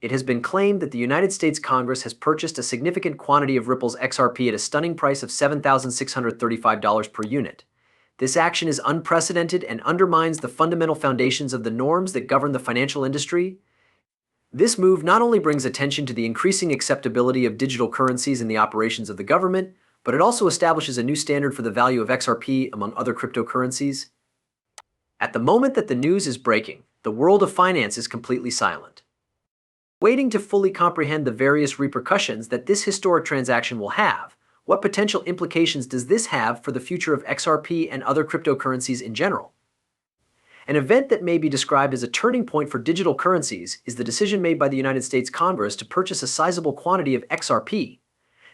It has been claimed that the United States Congress has purchased a significant quantity of Ripple's XRP at a stunning price of $7,635 per unit. This action is unprecedented and undermines the fundamental foundations of the norms that govern the financial industry. This move not only brings attention to the increasing acceptability of digital currencies in the operations of the government, but it also establishes a new standard for the value of XRP among other cryptocurrencies. At the moment that the news is breaking, the world of finance is completely silent, waiting to fully comprehend the various repercussions that this historic transaction will have. What potential implications does this have for the future of XRP and other cryptocurrencies in general? An event that may be described as a turning point for digital currencies is the decision made by the United States Congress to purchase a sizable quantity of XRP.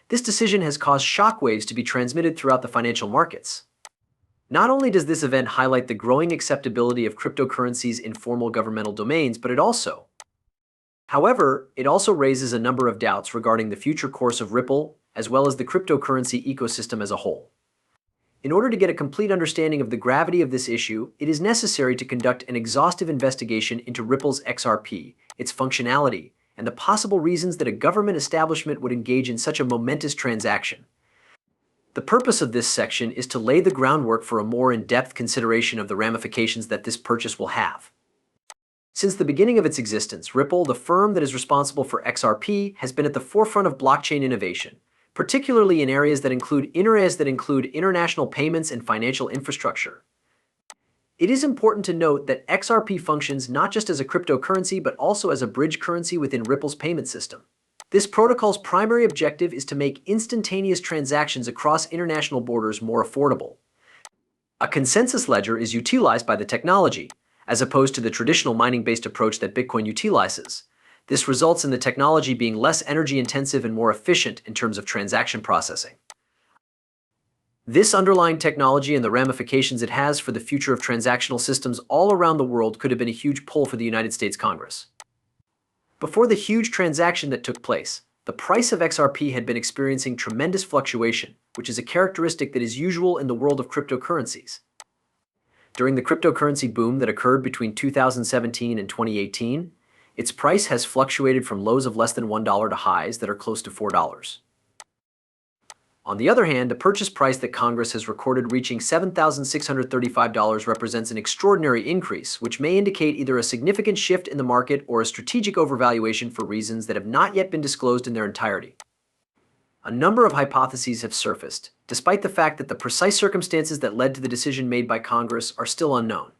This decision has caused shockwaves to be transmitted throughout the financial markets. Not only does this event highlight the growing acceptability of cryptocurrencies in formal governmental domains, but it also raises a number of doubts regarding the future course of Ripple, as well as the cryptocurrency ecosystem as a whole. In order to get a complete understanding of the gravity of this issue, it is necessary to conduct an exhaustive investigation into Ripple's XRP, its functionality, and the possible reasons that a government establishment would engage in such a momentous transaction. The purpose of this section is to lay the groundwork for a more in-depth consideration of the ramifications that this purchase will have. Since the beginning of its existence, Ripple, the firm that is responsible for XRP, has been at the forefront of blockchain innovation, particularly in areas that include international payments and financial infrastructure. It is important to note that XRP functions not just as a cryptocurrency but also as a bridge currency within Ripple's payment system. This protocol's primary objective is to make instantaneous transactions across international borders more affordable. A consensus ledger is utilized by the technology, as opposed to the traditional mining-based approach that Bitcoin utilizes. This results in the technology being less energy-intensive and more efficient in terms of transaction processing. This underlying technology and the ramifications it has for the future of transactional systems all around the world could have been a huge pull for the United States Congress. Before the huge transaction that took place, the price of XRP had been experiencing tremendous fluctuation, which is a characteristic that is usual in the world of cryptocurrencies. During the cryptocurrency boom that occurred between 2017 and 2018, its price has fluctuated from lows of less than $1 to highs that are close to $4. On the other hand, the purchase price that Congress has recorded reaching $7,635 represents an extraordinary increase, which may indicate either a significant shift in the market or a strategic overvaluation for reasons that have not yet been disclosed in their entirety. A number of hypotheses have surfaced, despite the fact that the precise circumstances that led to the decision made by Congress are still unknown.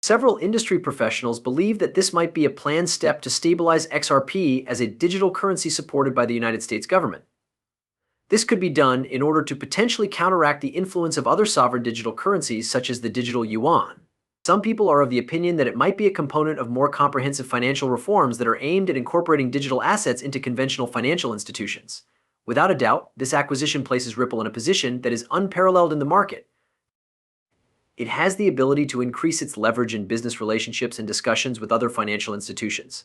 Several industry professionals believe that this might be a planned step to stabilize XRP as a digital currency supported by the United States government. This could be done in order to potentially counteract the influence of other sovereign digital currencies such as the digital yuan. Some people are of the opinion that it might be a component of more comprehensive financial reforms that are aimed at incorporating digital assets into conventional financial institutions. Without a doubt, this acquisition places Ripple in a position that is unparalleled in the market. It has the ability to increase its leverage in business relationships and discussions with other financial institutions.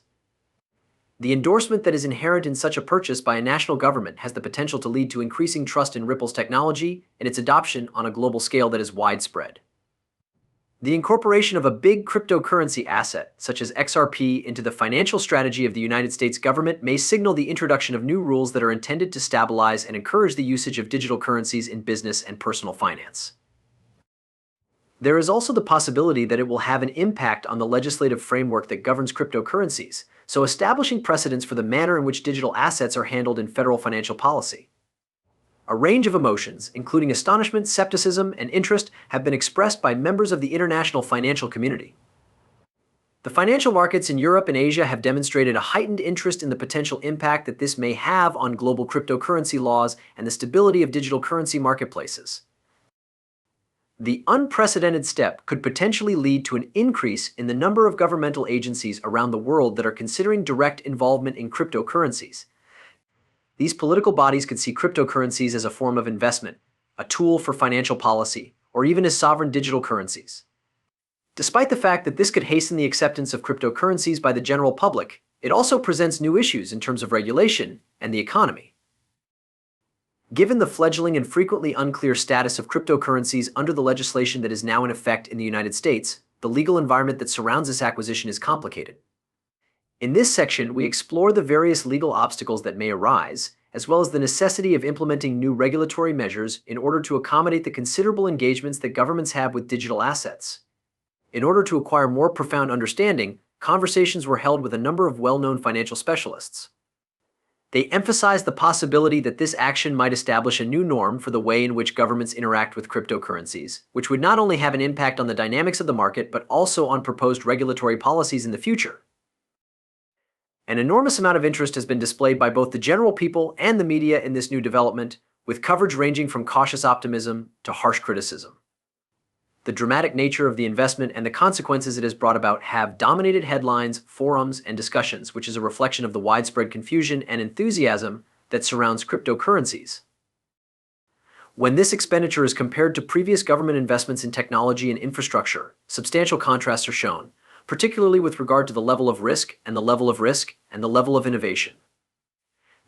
The endorsement that is inherent in such a purchase by a national government has the potential to lead to increasing trust in Ripple's technology and its adoption on a global scale that is widespread. The incorporation of a big cryptocurrency asset, such as XRP, into the financial strategy of the United States government may signal the introduction of new rules that are intended to stabilize and encourage the usage of digital currencies in business and personal finance. There is also the possibility that it will have an impact on the legislative framework that governs cryptocurrencies, so establishing precedents for the manner in which digital assets are handled in federal financial policy. A range of emotions, including astonishment, skepticism, and interest, have been expressed by members of the international financial community. The financial markets in Europe and Asia have demonstrated a heightened interest in the potential impact that this may have on global cryptocurrency laws and the stability of digital currency marketplaces. The unprecedented step could potentially lead to an increase in the number of governmental agencies around the world that are considering direct involvement in cryptocurrencies. These political bodies could see cryptocurrencies as a form of investment, a tool for financial policy, or even as sovereign digital currencies. Despite the fact that this could hasten the acceptance of cryptocurrencies by the general public, it also presents new issues in terms of regulation and the economy. Given the fledgling and frequently unclear status of cryptocurrencies under the legislation that is now in effect in the United States, the legal environment that surrounds this acquisition is complicated. In this section, we explore the various legal obstacles that may arise, as well as the necessity of implementing new regulatory measures in order to accommodate the considerable engagements that governments have with digital assets. In order to acquire more profound understanding, conversations were held with a number of well-known financial specialists. They emphasized the possibility that this action might establish a new norm for the way in which governments interact with cryptocurrencies, which would not only have an impact on the dynamics of the market, but also on proposed regulatory policies in the future. An enormous amount of interest has been displayed by both the general people and the media in this new development, with coverage ranging from cautious optimism to harsh criticism. The dramatic nature of the investment and the consequences it has brought about have dominated headlines, forums, and discussions, which is a reflection of the widespread confusion and enthusiasm that surrounds cryptocurrencies. When this expenditure is compared to previous government investments in technology and infrastructure, substantial contrasts are shown, particularly with regard to the level of risk and the level of innovation.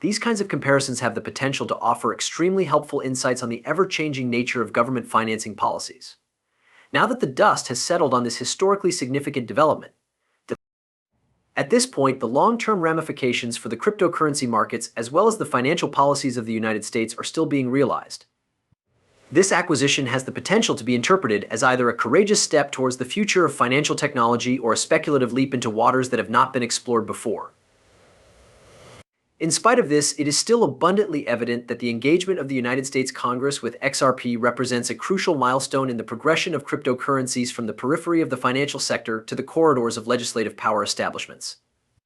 These kinds of comparisons have the potential to offer extremely helpful insights on the ever-changing nature of government financing policies. Now that the dust has settled on this historically significant development, at this point, the long-term ramifications for the cryptocurrency markets as well as the financial policies of the United States are still being realized. This acquisition has the potential to be interpreted as either a courageous step towards the future of financial technology or a speculative leap into waters that have not been explored before. In spite of this, it is still abundantly evident that the engagement of the United States Congress with XRP represents a crucial milestone in the progression of cryptocurrencies from the periphery of the financial sector to the corridors of legislative power establishments.